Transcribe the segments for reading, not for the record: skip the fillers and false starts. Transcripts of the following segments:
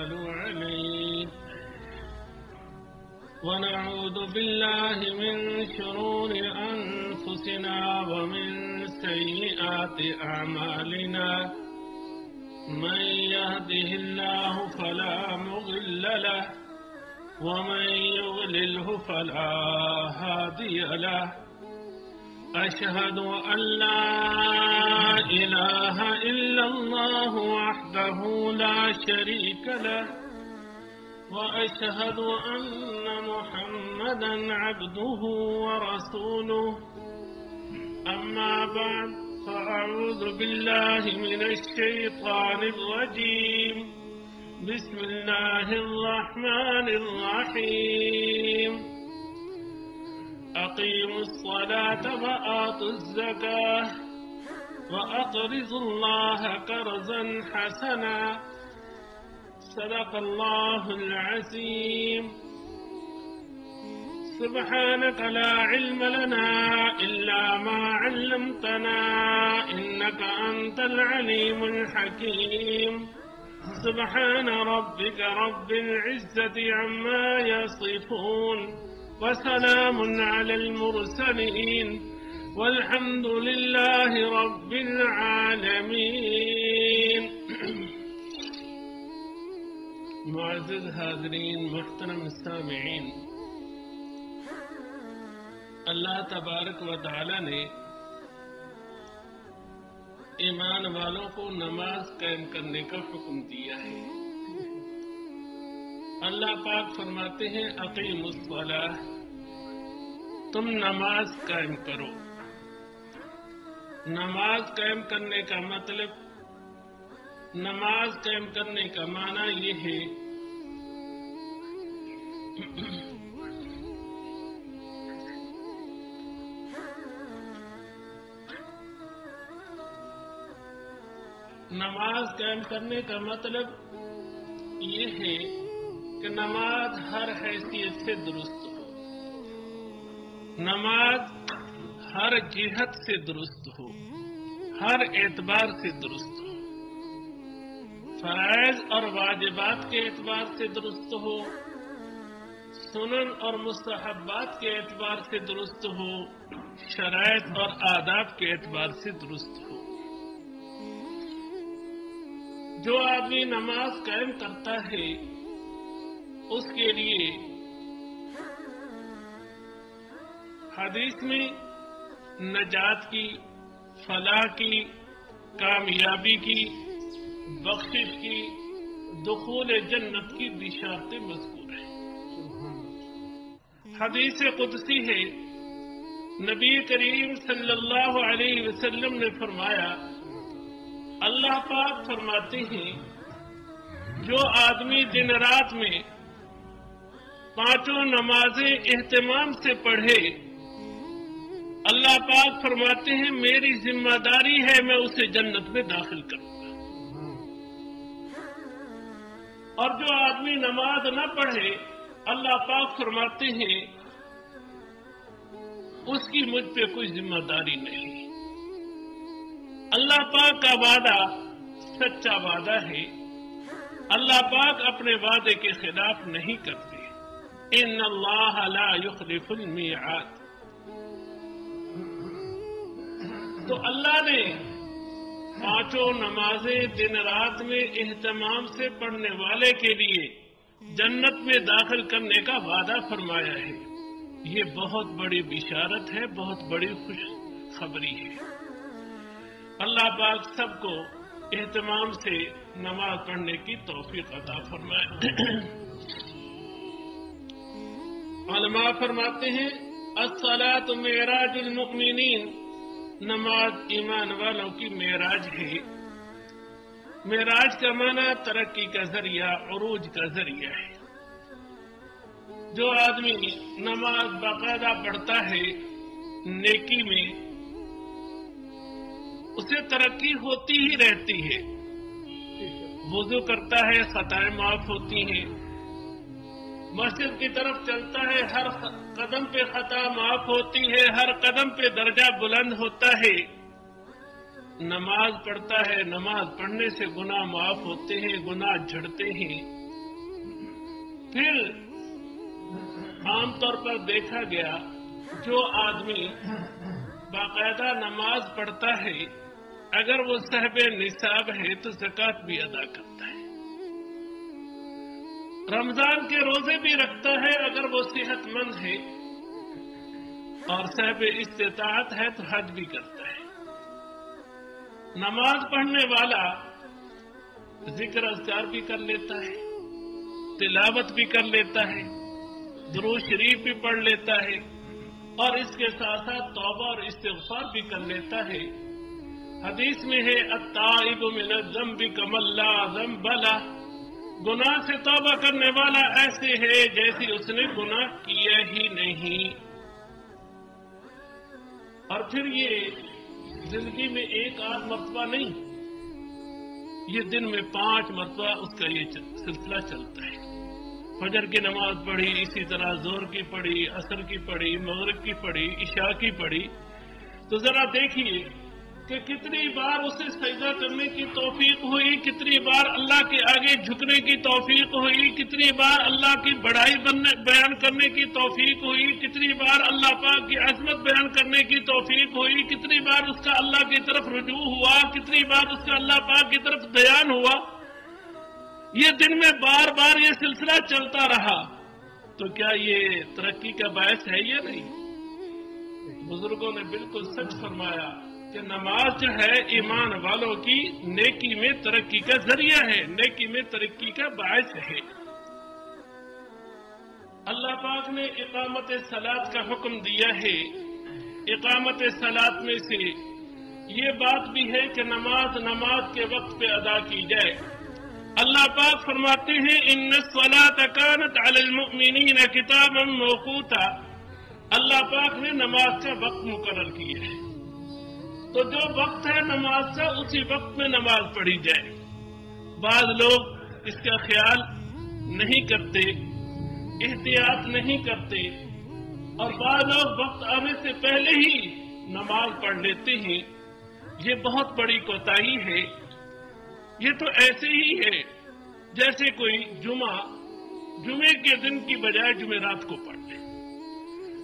نتوكل عليه ونعوذ بالله من شرور أنفسنا ومن سيئات أعمالنا من يهده الله فلا مضل له ومن يضلله فلا هادي له أشهد أن لا إله إلا الله وحده لا شريك له وأشهد أن محمدا عبده ورسوله أما بعد فأعوذ بالله من الشيطان الرجيم بسم الله الرحمن الرحيم أقيموا الصلاة وآتوا الزكاة وأقرضوا الله قرضا حسنا صدق الله العظيم سبحانك لا علم لنا إلا ما علمتنا إنك أنت العليم الحكيم سبحان ربك رب العزة عما يصفون وسلام على المرسلين والحمد لله رب العالمين معزز حاضرین، محترم سامعین، اللہ تبارک و تعالی نے ایمان والوں کو نماز قائم کرنے کا حکم دیا ہے۔ اللہ پاک فرماتے ہیں اقیموا الصلاۃ، تم نماز قائم کرو۔ نماز قائم کرنے کا مطلب، نماز قائم کرنے کا معنی یہ ہے نماز قائم کرنے کا مطلب یہ ہے کہ نماز ہر حیثیت سے درست ہو، نماز ہر جہت سے درست ہو، ہر اعتبار سے درست ہو، فرائض اور واجبات کے اعتبار سے درست ہو، سنن اور مستحبات کے اعتبار سے درست ہو، شرائط اور آداب کے اعتبار سے درست ہو۔ جو آدمی نماز قائم کرتا ہے اس کے لیے حدیث میں نجات کی، فلاح کی، کامیابی کی، بخشش کی، دخول جنت کی بشارتیں مذکور ہیں۔ حدیث قدسی ہے، نبی کریم صلی اللہ علیہ وسلم نے فرمایا، اللہ پاک فرماتے ہیں جو آدمی دن رات میں پانچوں نمازیں اہتمام سے پڑھے، اللہ پاک فرماتے ہیں میری ذمہ داری ہے میں اسے جنت میں داخل کروں گا۔ اور جو آدمی نماز نہ پڑھے، اللہ پاک فرماتے ہیں اس کی مجھ پہ کوئی ذمہ داری نہیں۔ اللہ پاک کا وعدہ سچا وعدہ ہے، اللہ پاک اپنے وعدے کے خلاف نہیں کرتے۔ ان اللہ لا یخلف المیعاد۔ تو اللہ نے پانچوں نمازیں دن رات میں اہتمام سے پڑھنے والے کے لیے جنت میں داخل کرنے کا وعدہ فرمایا ہے۔ یہ بہت بڑی بشارت ہے، بہت بڑی خوش خبری ہے۔ اللہ پاک سب کو اہتمام سے نماز پڑھنے کی توفیق عطا فرمائے۔ علماء فرماتے ہیں الصلاۃ معراج المؤمنین، نماز ایمان والوں کی معراج ہے۔ معراج کا معنی ترقی کا ذریعہ، عروج کا ذریعہ ہے۔ جو آدمی نماز باقاعدہ پڑھتا ہے نیکی میں، اسے ترقی ہوتی ہی رہتی ہے۔ وضو کرتا ہے، خطائیں معاف ہوتی ہیں، مسجد کی طرف چلتا ہے، ہر قدم پہ خطا معاف ہوتی ہے، ہر قدم پہ درجہ بلند ہوتا ہے۔ نماز پڑھتا ہے، نماز پڑھنے سے گناہ معاف ہوتے ہیں، گناہ جھڑتے ہیں۔ پھر عام طور پر دیکھا گیا جو آدمی باقاعدہ نماز پڑھتا ہے اگر وہ صاحب نصاب ہے تو زکوٰۃ بھی ادا کرتا ہے، رمضان کے روزے بھی رکھتا ہے اگر وہ صحت مند ہے، اور صاحب استطاعت ہے تو حج بھی کرتا ہے۔ نماز پڑھنے والا ذکر اذکار بھی کر لیتا ہے، تلاوت بھی کر لیتا ہے، درود شریف بھی پڑھ لیتا ہے، اور اس کے ساتھ ساتھ توبہ اور استغفار بھی کر لیتا ہے۔ حدیث میں ہے التائب من الذنب کمن لا ذنب لہ، گناہ سے توبہ کرنے والا ایسے ہے جیسے اس نے گناہ کیا ہی نہیں۔ اور پھر یہ زندگی میں ایک آدھ مرتبہ نہیں، یہ دن میں 5 مرتبہ اس کا یہ سلسلہ چلتا ہے۔ فجر کی نماز پڑھی، اسی طرح ظہر کی پڑھی، عصر کی پڑھی، مغرب کی پڑھی، عشاء کی پڑھی، تو ذرا دیکھیے کہ کتنی بار اسے سجدہ کرنے کی توفیق ہوئی، کتنی بار اللہ کے آگے جھکنے کی توفیق ہوئی، کتنی بار اللہ کی بڑائی بیان کرنے کی توفیق ہوئی، کتنی بار اللہ پاک کی عظمت بیان کرنے کی توفیق ہوئی، کتنی بار اس کا اللہ کی طرف رجوع ہوا، کتنی بار اس کا اللہ پاک کی طرف بیان ہوا۔ یہ دن میں بار بار یہ سلسلہ چلتا رہا، تو کیا یہ ترقی کا باعث ہے یا نہیں؟ بزرگوں نے بالکل سچ فرمایا کہ نماز جو ہے ایمان والوں کی نیکی میں ترقی کا ذریعہ ہے، نیکی میں ترقی کا باعث ہے۔ اللہ پاک نے اقامت صلاۃ کا حکم دیا ہے۔ اقامت صلاۃ میں سے یہ بات بھی ہے کہ نماز کے وقت پہ ادا کی جائے۔ اللہ پاک فرماتے ہیں ان الصلاۃ کانت علی المؤمنین کتابا موقوتا، اللہ پاک نے نماز کا وقت مقرر کیا ہے، تو جو وقت ہے نماز کا اسی وقت میں نماز پڑھی جائے۔ بعض لوگ اس کا خیال نہیں کرتے، احتیاط نہیں کرتے، اور بعض لوگ وقت آنے سے پہلے ہی نماز پڑھ لیتے ہیں۔ یہ بہت بڑی کوتاہی ہے۔ یہ تو ایسے ہی ہے جیسے کوئی جمعے کے دن کی بجائے جمعرات کو پڑھ لے۔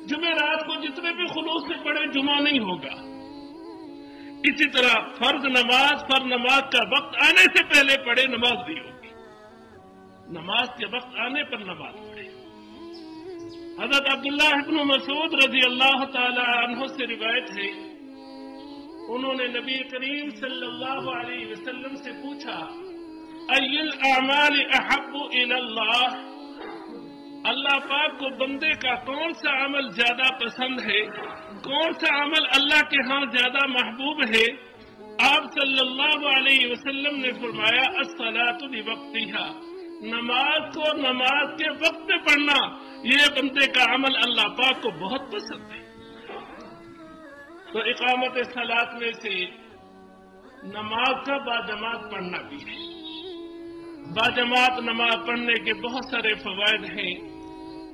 جمعرات کو جتنے بھی خلوص سے پڑھے جمعہ نہیں ہوگا۔ اسی طرح فرض نماز کا وقت آنے سے پہلے پڑھے نماز نہیں ہوگی، نماز کے وقت آنے پر نماز پڑھے۔ حضرت عبداللہ ابن مسعود رضی اللہ تعالی عنہ سے روایت ہے، انہوں نے نبی کریم صلی اللہ علیہ وسلم سے پوچھا ای الاعمال احب الی اللہ، اللہ پاک کو بندے کا کون سا عمل زیادہ پسند ہے، کون سا عمل اللہ کے ہاں زیادہ محبوب ہے؟ آپ صلی اللہ علیہ وسلم نے فرمایا الصلاۃ لوقتہا، نماز کو نماز کے وقت میں پڑھنا یہ بندے کا عمل اللہ پاک کو بہت پسند ہے۔ تو اقامت صلاۃ میں سے نماز کا باجماعت پڑھنا بھی ہے۔ باجماعت نماز پڑھنے کے بہت سارے فوائد ہیں۔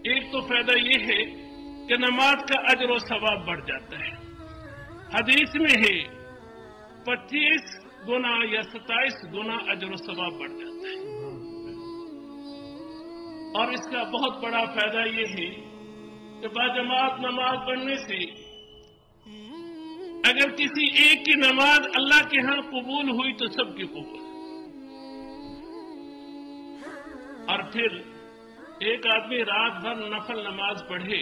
ایک تو فائدہ یہ ہے کہ نماز کا اجر و ثواب بڑھ جاتا ہے۔ حدیث میں ہے 25 گنا یا 27 گنا اجر و ثواب بڑھ جاتا ہے۔ اور اس کا بہت بڑا فائدہ یہ ہے کہ باجماعت نماز پڑھنے سے اگر کسی ایک کی نماز اللہ کے ہاں قبول ہوئی تو سب کی قبول۔ اور پھر ایک آدمی رات بھر نفل نماز پڑھے،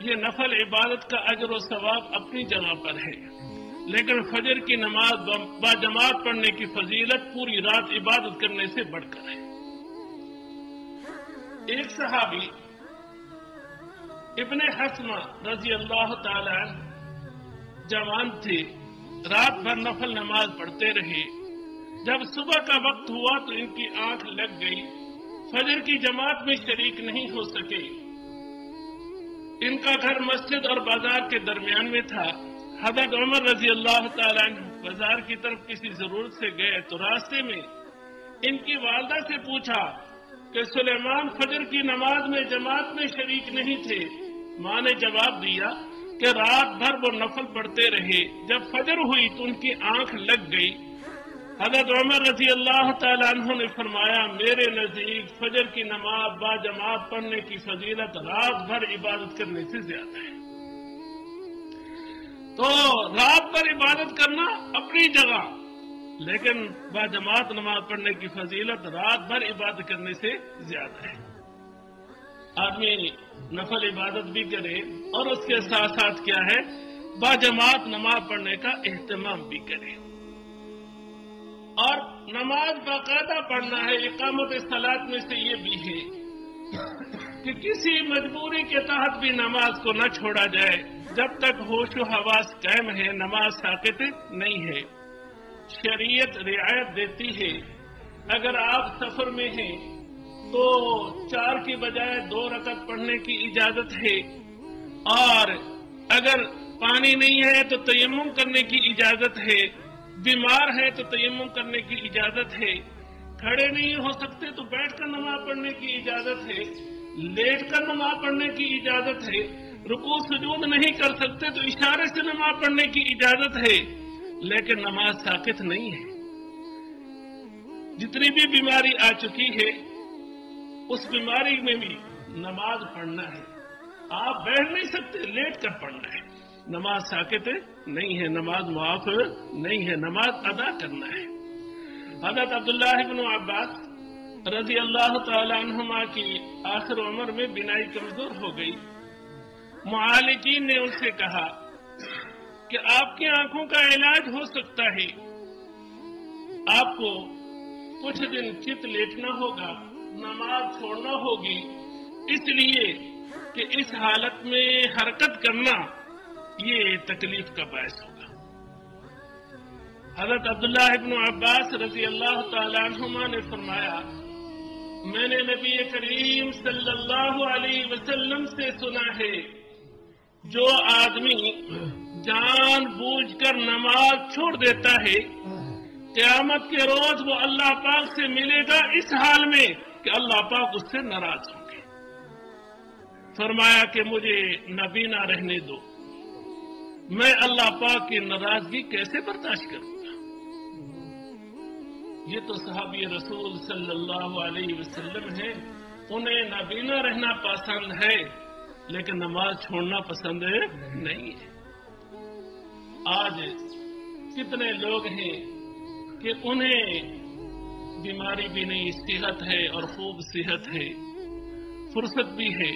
یہ نفل عبادت کا اجر و ثواب اپنی جگہ پر ہے، لیکن فجر کی نماز باجماعت پڑھنے کی فضیلت پوری رات عبادت کرنے سے بڑھ کر ہے۔ ایک صحابی ابن حسمہ رضی اللہ تعالی عنہ جوان تھے، رات بھر نفل نماز پڑھتے رہے۔ جب صبح کا وقت ہوا تو ان کی آنکھ لگ گئی، فجر کی جماعت میں شریک نہیں ہو سکے۔ ان کا گھر مسجد اور بازار کے درمیان میں تھا۔ حضرت عمر رضی اللہ تعالیٰ عنہ بازار کی طرف کسی ضرورت سے گئے تو راستے میں ان کی والدہ سے پوچھا کہ سلیمان فجر کی نماز میں جماعت میں شریک نہیں تھے۔ ماں نے جواب دیا کہ رات بھر وہ نفل پڑھتے رہے، جب فجر ہوئی تو ان کی آنکھ لگ گئی۔ حضرت عمر رضی اللہ تعالیٰ عنہ نے فرمایا میرے نزدیک فجر کی نماز با جماعت پڑھنے کی فضیلت رات بھر عبادت کرنے سے زیادہ ہے۔ تو رات بھر عبادت کرنا اپنی جگہ، لیکن با جماعت نماز پڑھنے کی فضیلت رات بھر عبادت کرنے سے زیادہ ہے۔ آدمی نفل عبادت بھی کرے اور اس کے ساتھ ساتھ کیا ہے، با جماعت نماز پڑھنے کا اہتمام بھی کرے، اور نماز باقاعدہ پڑھنا ہے۔ اقامت صلاۃ میں سے یہ بھی ہے کہ کسی مجبوری کے تحت بھی نماز کو نہ چھوڑا جائے۔ جب تک ہوش و حواس قائم ہے نماز ساقط نہیں ہے۔ شریعت رعایت دیتی ہے، اگر آپ سفر میں ہیں تو 4 کی بجائے 2 رکعت پڑھنے کی اجازت ہے، اور اگر پانی نہیں ہے تو تیمم کرنے کی اجازت ہے، بیمار ہے تو تیمم کرنے کی اجازت ہے، کھڑے نہیں ہو سکتے تو بیٹھ کر نماز پڑھنے کی اجازت ہے، لیٹ کر نماز پڑھنے کی اجازت ہے، رکوع سجود نہیں کر سکتے تو اشارے سے نماز پڑھنے کی اجازت ہے، لیکن نماز ساقط نہیں ہے۔ جتنی بھی بیماری آ چکی ہے اس بیماری میں بھی نماز پڑھنا ہے۔ آپ بیٹھ نہیں سکتے، لیٹ کر پڑھنا ہے، نماز ساقط نہیں ہے، نماز معاف نہیں ہے، نماز ادا کرنا ہے۔ حضرت عبداللہ بن عباس رضی اللہ تعالی عنہما کی آخر عمر میں بینائی کمزور ہو گئی۔ معالجین نے ان سے کہا کہ آپ کی آنکھوں کا علاج ہو سکتا ہے، آپ کو کچھ دن چت لیٹنا ہوگا، نماز چھوڑنا ہوگی، اس لیے کہ اس حالت میں حرکت کرنا یہ تکلیف کا باعث ہوگا۔ حضرت عبداللہ ابن عباس رضی اللہ تعالی عنہما نے فرمایا میں نے نبی کریم صلی اللہ علیہ وسلم سے سنا ہے، جو آدمی جان بوجھ کر نماز چھوڑ دیتا ہے قیامت کے روز وہ اللہ پاک سے ملے گا اس حال میں کہ اللہ پاک اس سے ناراض ہوں گے۔ فرمایا کہ مجھے نابینا رہنے دو، میں اللہ پاک کی ناراضگی کیسے برداشت کروں گا؟ یہ تو صحابی رسول صلی اللہ علیہ وسلم ہیں، انہیں نابینا رہنا پسند ہے لیکن نماز چھوڑنا پسند نہیں ہے۔ آج کتنے لوگ ہیں کہ انہیں بیماری بھی نہیں، صحت ہے اور خوب صحت ہے، فرصت بھی ہے،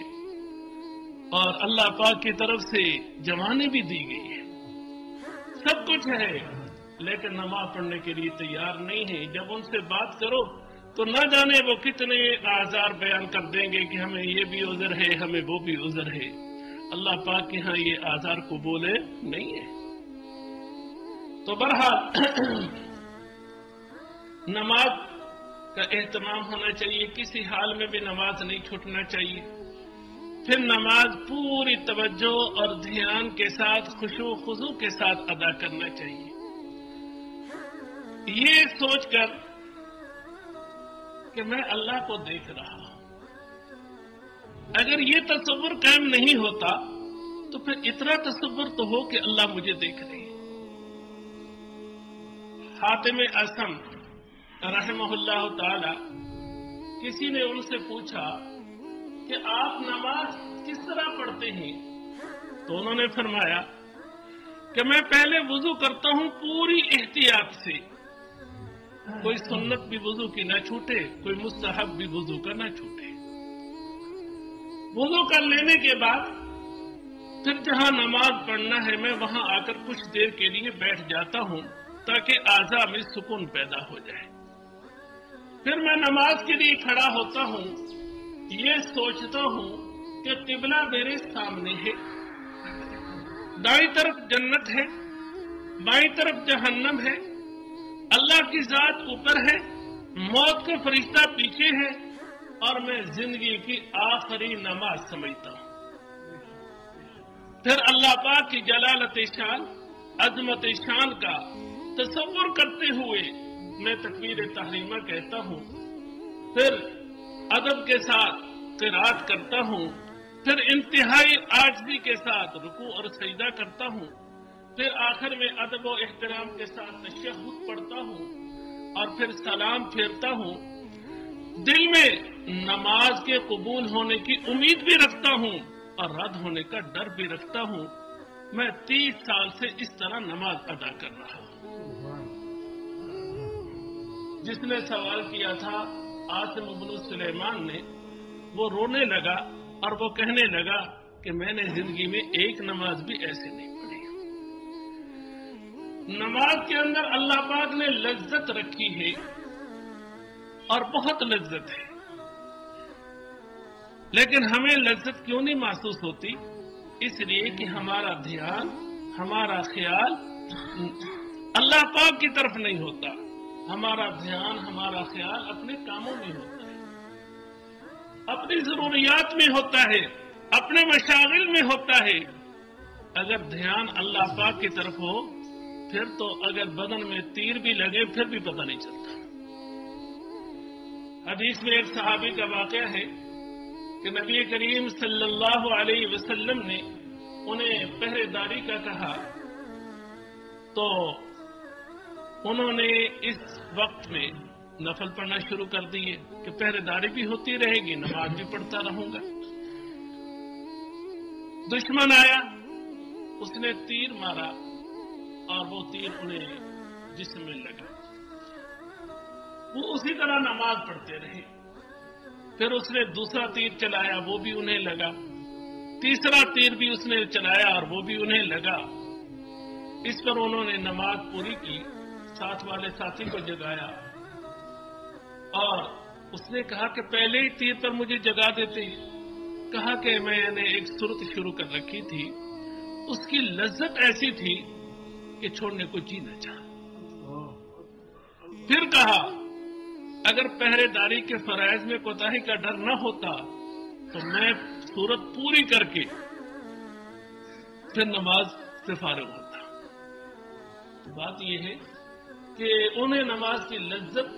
اور اللہ پاک کی طرف سے جوانی بھی دی گئی ہے، سب کچھ ہے، لیکن نماز پڑھنے کے لیے تیار نہیں ہے۔ جب ان سے بات کرو تو نہ جانے وہ کتنے آزار بیان کر دیں گے کہ ہمیں یہ بھی عذر ہے، ہمیں وہ بھی عذر ہے۔ اللہ پاک کے ہاں یہ آزار قبول نہیں ہے۔ تو بہرحال نماز کا اہتمام ہونا چاہیے، کسی حال میں بھی نماز نہیں چھوٹنا چاہیے۔ پھر نماز پوری توجہ اور دھیان کے ساتھ، خشوع خضوع کے ساتھ ادا کرنا چاہیے، یہ سوچ کر کہ میں اللہ کو دیکھ رہا ہوں۔ اگر یہ تصور قائم نہیں ہوتا تو پھر اتنا تصور تو ہو کہ اللہ مجھے دیکھ رہے ہیں۔ حاتم اصم رحمہ اللہ تعالی، کسی نے ان سے پوچھا کہ آپ نماز کس طرح پڑھتے ہیں؟ تو انہوں نے فرمایا کہ میں پہلے وضو کرتا ہوں پوری احتیاط سے، کوئی سنت بھی وضو کی نہ چھوٹے، کوئی مستحب بھی وضو کا نہ چھوٹے۔ وضو کر لینے کے بعد پھر جہاں نماز پڑھنا ہے میں وہاں آ کر کچھ دیر کے لیے بیٹھ جاتا ہوں تاکہ اعضاء میں سکون پیدا ہو جائے۔ پھر میں نماز کے لیے کھڑا ہوتا ہوں، یہ سوچتا ہوں کہ قبلہ میرے سامنے ہے، دائیں طرف جنت ہے، بائیں طرف جہنم ہے، اللہ کی ذات اوپر ہے، موت کا فرشتہ پیچھے ہے، اور میں زندگی کی آخری نماز سمجھتا ہوں۔ پھر اللہ پاک کی جلالت شان، عظمت شان کا تصور کرتے ہوئے میں تکبیر تحریمہ کہتا ہوں، پھر ادب کے ساتھ قرات کرتا ہوں، پھر انتہائی عاجزی کے ساتھ رکوع اور سجدہ کرتا ہوں، پھر آخر میں ادب و احترام کے ساتھ تشہد پڑھتا ہوں، اور پھر سلام پھیرتا ہوں، دل میں نماز کے قبول ہونے کی امید بھی رکھتا ہوں اور رد ہونے کا ڈر بھی رکھتا ہوں۔ میں 30 سال سے اس طرح نماز ادا کر رہا ہوں۔ جس نے سوال کیا تھا عاصم بن سلیمان نے، وہ رونے لگا اور وہ کہنے لگا کہ میں نے زندگی میں ایک نماز بھی ایسے نہیں پڑھی۔ نماز کے اندر اللہ پاک نے لذت رکھی ہے اور بہت لذت ہے، لیکن ہمیں لذت کیوں نہیں محسوس ہوتی؟ اس لیے کہ ہمارا دھیان، ہمارا خیال اللہ پاک کی طرف نہیں ہوتا، ہمارا دھیان، ہمارا خیال اپنے کاموں میں ہوتا ہے، اپنی ضروریات میں ہوتا ہے، اپنے مشاغل میں ہوتا ہے۔ اگر دھیان اللہ پاک کی طرف ہو پھر تو اگر بدن میں تیر بھی لگے پھر بھی پتہ نہیں چلتا۔ حدیث میں ایک صحابی کا واقعہ ہے کہ نبی کریم صلی اللہ علیہ وسلم نے انہیں پہرے داری کا کہا تو انہوں نے اس وقت میں نفل پڑھنا شروع کر دیے کہ پہرے داری بھی ہوتی رہے گی، نماز بھی پڑھتا رہوں گا۔ دشمن آیا، اس نے تیر مارا اور وہ تیر انہیں جسم میں لگا، وہ اسی طرح نماز پڑھتے رہے۔ پھر اس نے دوسرا تیر چلایا، وہ بھی انہیں لگا، تیسرا تیر بھی اس نے چلایا اور وہ بھی انہیں لگا۔ اس پر انہوں نے نماز پوری کی، ساتھ والے ساتھی کو جگایا اور اس نے کہا کہ پہلے ہی تیر پر مجھے جگا دیتے۔ کہا کہ میں نے ایک صورت شروع کر رکھی تھی، اس کی لذت ایسی تھی کہ چھوڑنے کو جی نہ چاہا۔ پھر کہا اگر پہرے داری کے فرائض میں کوتاہی کا ڈر نہ ہوتا تو میں صورت پوری کر کے پھر نماز سے فارغ ہوتا۔ بات یہ ہے کہ انہیں نماز کی لذت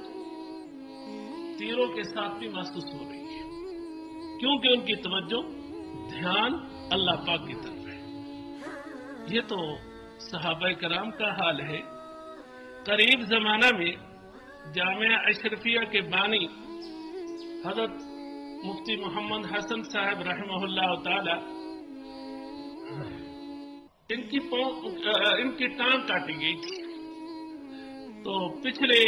تیروں کے ساتھ بھی محسوس ہو رہی ہے، کیونکہ ان کی توجہ، دھیان اللہ پاک کی طرف ہے۔ یہ تو صحابہ کرام کا حال ہے۔ قریب زمانہ میں جامعہ اشرفیہ کے بانی حضرت مفتی محمد حسن صاحب رحمہ اللہ تعالی، ان کی ٹانگ کاٹی گئی تھی، تو پچھلے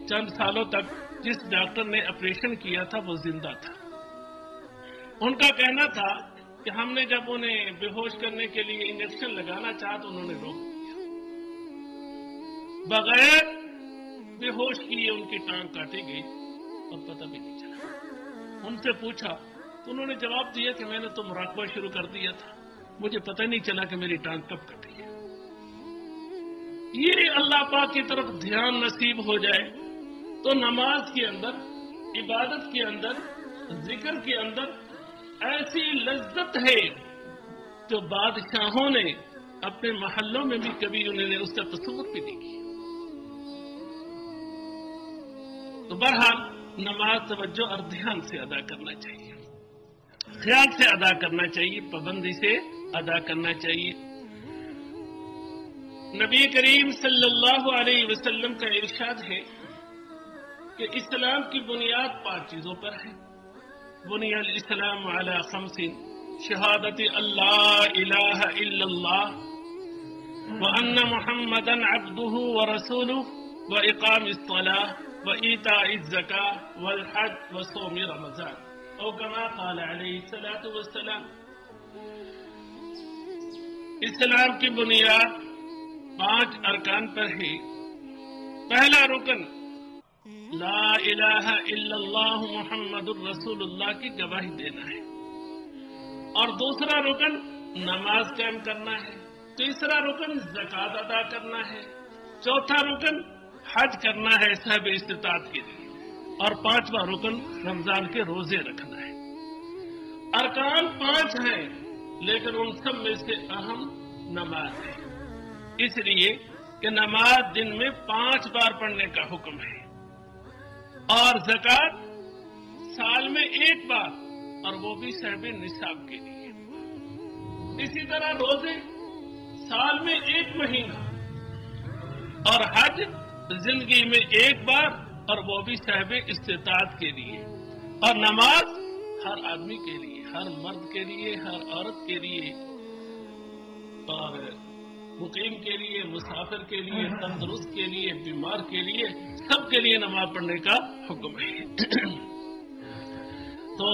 چند سالوں تک جس ڈاکٹر نے آپریشن کیا تھا وہ زندہ تھا۔ ان کا کہنا تھا کہ ہم نے جب انہیں بے ہوش کرنے کے لیے انجیکشن لگانا چاہا تو انہوں نے روک دیا، بغیر بے ہوش کیے ان کی ٹانگ کاٹی گئی اور پتہ بھی نہیں چلا۔ ان سے پوچھا تو انہوں نے جواب دیا کہ میں نے تو مراقبہ شروع کر دیا تھا، مجھے پتہ نہیں چلا کہ میری ٹانگ کب کٹی ہے۔ یہ اللہ پاک کی طرف دھیان نصیب ہو جائے تو نماز کے اندر، عبادت کے اندر، ذکر کے اندر ایسی لذت ہے جو بادشاہوں نے اپنے محلوں میں بھی کبھی انہوں نے اس کا تصور بھی نہیں کیا۔ تو بہرحال نماز توجہ اور دھیان سے ادا کرنا چاہیے، خیال سے ادا کرنا چاہیے، پابندی سے ادا کرنا چاہیے۔ نبی کریم صلی اللہ علیہ وسلم کا ارشاد ہے کہ اسلام کی بنیاد 5 چیزوں پر ہے۔ بنی الاسلام علی 5: شہادت اللہ الہ الا اللہ وان محمدا عبدہ ورسولہ واقام الصلاۃ وایتاء الزکاۃ والحج وصوم رمضان، او کما قال علیہ الصلاۃ والسلام۔ اسلام کی بنیاد 5 ارکان پر ہے۔ پہلا رکن لا الہ الا اللہ محمد الرسول اللہ کی گواہی دینا ہے، اور دوسرا رکن نماز قائم کرنا ہے، تیسرا رکن زکوٰۃ ادا کرنا ہے، چوتھا رکن حج کرنا ہے صاحب استطاعت کے لیے، اور 5واں رکن رمضان کے روزے رکھنا ہے۔ ارکان 5 ہیں لیکن ان سب میں سے اہم نماز ہے، اس لیے کہ نماز دن میں 5 بار پڑھنے کا حکم ہے، اور زکوٰۃ سال میں 1 بار، اور وہ بھی صاحب نصاب کے لیے۔ اسی طرح روزے سال میں 1 مہینہ، اور حج زندگی میں ایک بار، اور وہ بھی صاحب استطاعت کے لیے. اور نماز ہر آدمی کے لیے، ہر مرد کے لیے، ہر عورت کے لیے، اور مقیم کے لیے، مسافر کے لیے، تندرست کے لیے، بیمار کے لیے، سب کے لیے نماز پڑھنے کا حکم ہے. تو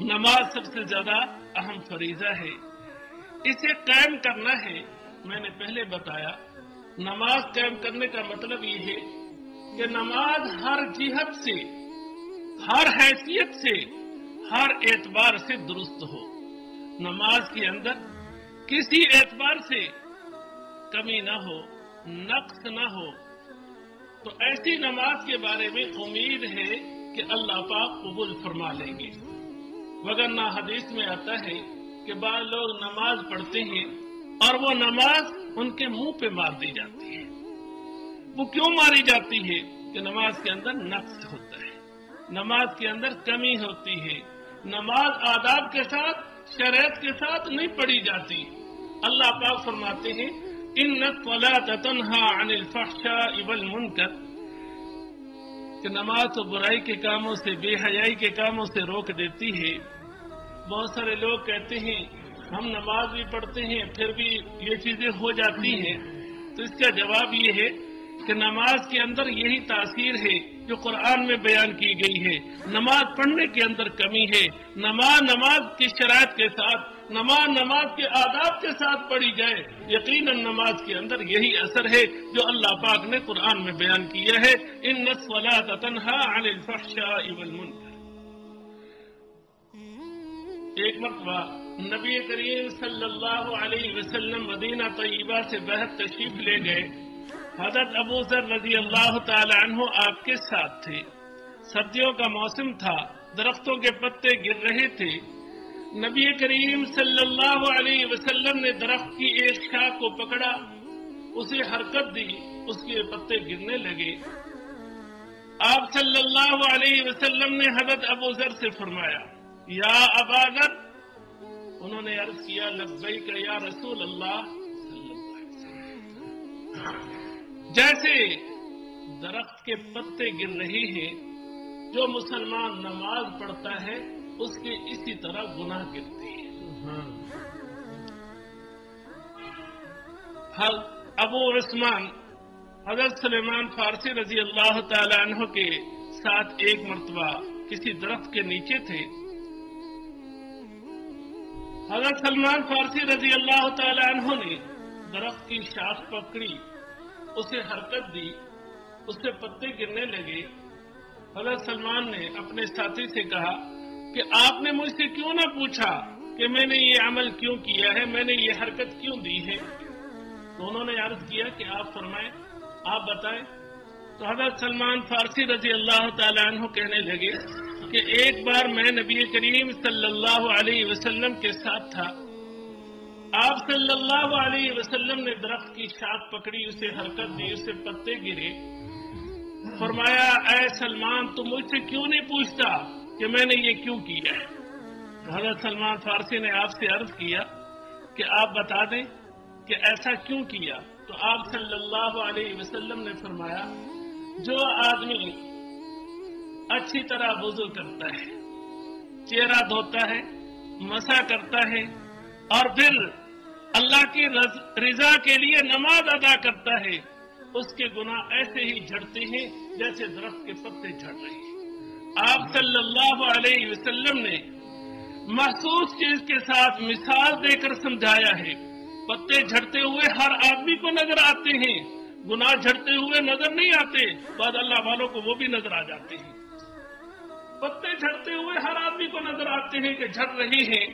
نماز سب سے زیادہ اہم فریضہ ہے. اسے قائم کرنا ہے. میں نے پہلے بتایا نماز قائم کرنے کا مطلب یہ ہے کہ نماز ہر جہت سے، ہر حیثیت سے، ہر اعتبار سے درست ہو. نماز کے اندر کسی اعتبار سے کمی نہ ہو، نقص نہ ہو. تو ایسی نماز کے بارے میں امید ہے کہ اللہ پاک قبول فرما لیں گے. وگرنہ حدیث میں آتا ہے کہ بعض لوگ نماز پڑھتے ہیں اور وہ نماز ان کے منہ پہ مار دی جاتی ہے. وہ کیوں ماری جاتی ہے؟ کہ نماز کے اندر نقص ہوتا ہے، نماز کے اندر کمی ہوتی ہے. نماز آداب کے ساتھ، شریعت کے ساتھ نہیں پڑھی جاتی. اللہ پاک فرماتے ہیں ان الصلاۃ تنہی عن الفحشاء والمنکر، کہ نماز تو برائی کے کاموں سے، بے حیائی کے کاموں سے روک دیتی ہے. بہت سارے لوگ کہتے ہیں ہم نماز بھی پڑھتے ہیں پھر بھی یہ چیزیں ہو جاتی ہیں. تو اس کا جواب یہ ہے کہ نماز کے اندر یہی تاثیر ہے جو قرآن میں بیان کی گئی ہے. نماز پڑھنے کے اندر کمی ہے. نماز کی شرائط کے ساتھ، نماز کے آداب کے ساتھ پڑھی جائے. یقیناً نماز کے اندر یہی اثر ہے جو اللہ پاک نے قرآن میں بیان کیا ہے ان الصلاۃ تنہی عن الفحشاء والمنکر. ایک مرتبہ نبی کریم صلی اللہ علیہ وسلم مدینہ طیبہ سے باہر تشریف لے گئے. حضرت ابو ذر رضی اللہ تعالی عنہ آپ کے ساتھ تھے. سردیوں کا موسم تھا، درختوں کے پتے گر رہے تھے. نبی کریم صلی اللہ علیہ وسلم نے درخت کی ایک شاخ کو پکڑا، اسے حرکت دی، اس کے پتے گرنے لگے. آپ صلی اللہ علیہ وسلم نے حضرت ابو ذر سے فرمایا یا ابا ذر. انہوں نے عرض کیا لبیک یا رسول اللہ صلی اللہ علیہ وسلم. جیسے درخت کے پتے گر رہے ہیں، جو مسلمان نماز پڑھتا ہے اس کے اسی طرح گناہ گرتے ہیں. ابو عثمان حضرت سلیمان فارسی رضی اللہ تعالی عنہ کے ساتھ ایک مرتبہ کسی درخت کے نیچے تھے. حضرت سلمان فارسی رضی اللہ تعالی عنہ نے درخت کی شاخ پکڑی، اسے حرکت دی، اس سے پتے گرنے لگے. حضرت سلمان نے اپنے ساتھی سے کہا کہ آپ نے مجھ سے کیوں نہ پوچھا کہ میں نے یہ عمل کیوں کیا ہے، میں نے یہ حرکت کیوں دی ہے. تو انہوں نے عرض کیا کہ آپ فرمائیں، آپ بتائیں. تو حضرت سلمان فارسی رضی اللہ تعالی عنہ کہنے لگے کہ ایک بار میں نبی کریم صلی اللہ علیہ وسلم کے ساتھ تھا. آپ صلی اللہ علیہ وسلم نے درخت کی شاخ پکڑی، اسے حرکت دی، اسے پتے گرے. فرمایا اے سلمان تم مجھ سے کیوں نہیں پوچھتا کہ میں نے یہ کیوں کیا ہے. حضرت سلمان فارسی نے آپ سے عرض کیا کہ آپ بتا دیں کہ ایسا کیوں کیا. تو آپ صلی اللہ علیہ وسلم نے فرمایا جو آدمی اچھی طرح وضو کرتا ہے، چہرہ دھوتا ہے، مسح کرتا ہے، اور پھر اللہ کی رضا کے لیے نماز ادا کرتا ہے، اس کے گناہ ایسے ہی جھڑتے ہیں جیسے درخت کے پتے جھڑ رہے ہیں. آپ صلی اللہ علیہ وسلم نے محسوس چیز کے ساتھ مثال دے کر سمجھایا ہے. پتے جھڑتے ہوئے ہر آدمی کو نظر آتے ہیں، گناہ جھڑتے ہوئے نظر نہیں آتے. بعد اللہ والوں کو وہ بھی نظر آ جاتے ہیں. پتے جھڑتے ہوئے ہر آدمی کو نظر آتے ہیں کہ جھڑ رہی ہیں.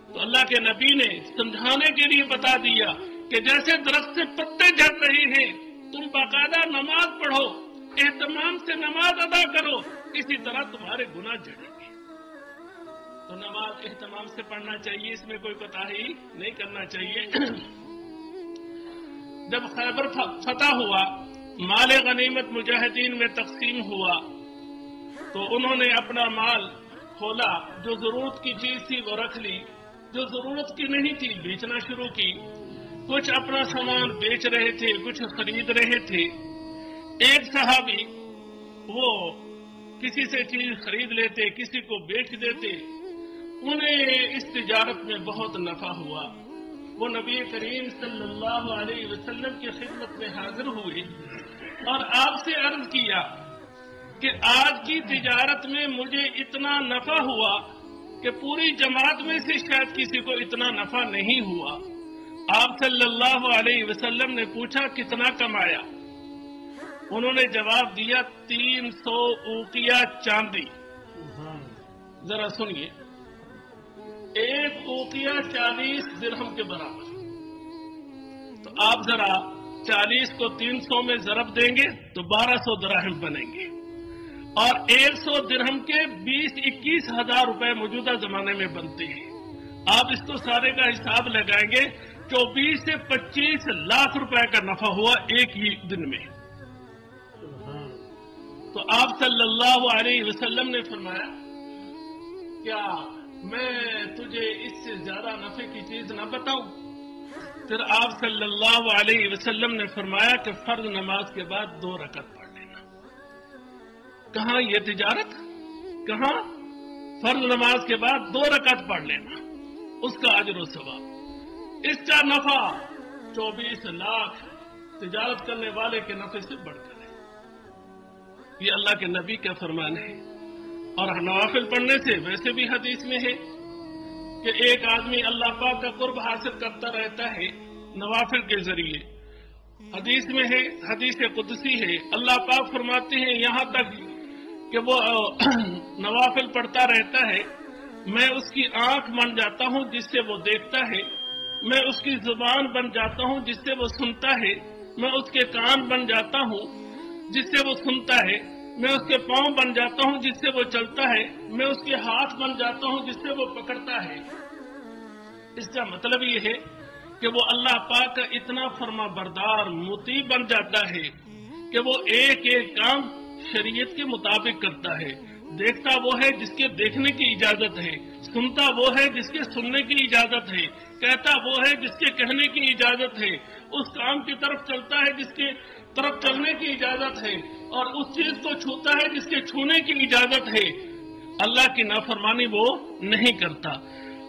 تو اللہ کے نبی نے سمجھانے کے لیے بتا دیا کہ جیسے درخت سے پتے جھڑ رہے ہیں، تم باقاعدہ نماز پڑھو، اہتمام سے نماز ادا کرو، اسی طرح تمہارے گناہ جھڑیں گے. تو نماز اہتمام سے پڑھنا چاہیے، اس میں کوئی کوتاہی نہیں کرنا چاہیے. جب خیبر فتح ہوا، مال غنیمت مجاہدین میں تقسیم ہوا، تو انہوں نے اپنا مال کھولا، جو ضرورت کی چیز تھی وہ رکھ لی، جو ضرورت کی نہیں تھی بیچنا شروع کی. کچھ اپنا سامان بیچ رہے تھے، کچھ خرید رہے تھے. ایک صحابی وہ کسی سے چیز خرید لیتے، کسی کو بیچ دیتے، انہیں اس تجارت میں بہت نفع ہوا۔ وہ نبی کریم صلی اللہ علیہ وسلم کی خدمت میں حاضر ہوئے اور آپ سے عرض کیا کہ آج کی تجارت میں مجھے اتنا نفع ہوا کہ پوری جماعت میں سے شاید کسی کو اتنا نفع نہیں ہوا۔ آپ صلی اللہ علیہ وسلم نے پوچھا کتنا کمایا؟ انہوں نے جواب دیا 300 اوقیہ چاندی۔ ذرا سنیے، ایک اوقیہ 40 درہم کے برابر، تو آپ ذرا 40 کو 300 میں ضرب دیں گے تو 1200 دراہم بنیں گے، اور 100 درہم کے 20-21 ہزار روپے موجودہ زمانے میں بنتے ہیں۔ آپ اس کو سارے کا حساب لگائیں گے 24 سے 25 لاکھ روپے کا نفع ہوا ایک ہی دن میں۔ تو آپ صلی اللہ علیہ وسلم نے فرمایا کیا میں تجھے اس سے زیادہ نفع کی چیز نہ بتاؤں؟ پھر آپ صلی اللہ علیہ وسلم نے فرمایا کہ فرض نماز کے بعد 2 رکعت پڑھ لینا۔ کہاں یہ تجارت؟ کہاں؟ فرض نماز کے بعد 2 رکعت پڑھ لینا، اس کا اجر و ثواب، اس کا نفع 24 لاکھ تجارت کرنے والے کے نفع سے بڑھ کر ہے۔ یہ اللہ کے نبی کا فرمان ہے۔ اور نوافل پڑھنے سے ویسے بھی حدیث میں ہے کہ ایک آدمی اللہ پاک کا قرب حاصل کرتا رہتا ہے نوافل کے ذریعے۔ حدیث میں ہے، حدیث قدسی ہے، اللہ پاک فرماتے ہیں یہاں تک کہ وہ نوافل پڑھتا رہتا ہے، میں اس کی آنکھ بن جاتا ہوں جس سے وہ دیکھتا ہے، میں اس کی زبان بن جاتا ہوں جس سے وہ سنتا ہے، میں اس کے کان بن جاتا ہوں جس سے وہ سنتا ہے، میں اس کے پاؤں بن جاتا ہوں جس سے وہ چلتا ہے، میں اس کے ہاتھ بن جاتا ہوں جس سے وہ پکڑتا ہے۔ اس کا مطلب یہ ہے کہ وہ اللہ پاک کا اتنا فرما بردار مطیع بن جاتا ہے کہ وہ ایک ایک کام شریعت کے مطابق کرتا ہے۔ دیکھتا وہ ہے جس کے دیکھنے کی اجازت ہے، سنتا وہ ہے جس کے سننے کی اجازت ہے، کہتا وہ ہے جس کے کہنے کی اجازت ہے، اس کام کی طرف چلتا ہے جس کے طرف چلنے کی اجازت ہے، اور اس چیز کو چھوتا ہے جس کے چھونے کی اجازت ہے۔ اللہ کی نافرمانی وہ نہیں کرتا۔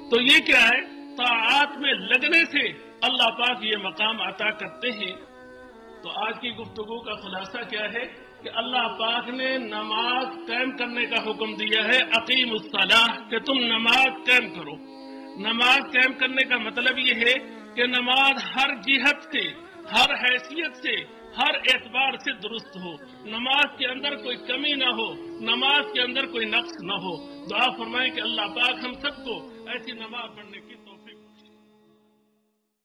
تو یہ کیا ہے؟ طاعات میں لگنے سے اللہ پاک یہ مقام عطا کرتے ہیں۔ تو آج کی گفتگو کا خلاصہ کیا ہے کہ اللہ پاک نے نماز قائم کرنے کا حکم دیا ہے، اقیم الصلاۃ، کہ تم نماز قائم کرو۔ نماز قائم کرنے کا مطلب یہ ہے کہ نماز ہر جہت سے، ہر حیثیت سے، ہر اعتبار سے درست ہو، نماز کے اندر کوئی کمی نہ ہو، نماز کے اندر کوئی نقص نہ ہو۔ دعا فرمائیں کہ اللہ پاک ہم سب کو ایسی نماز پڑھنے کی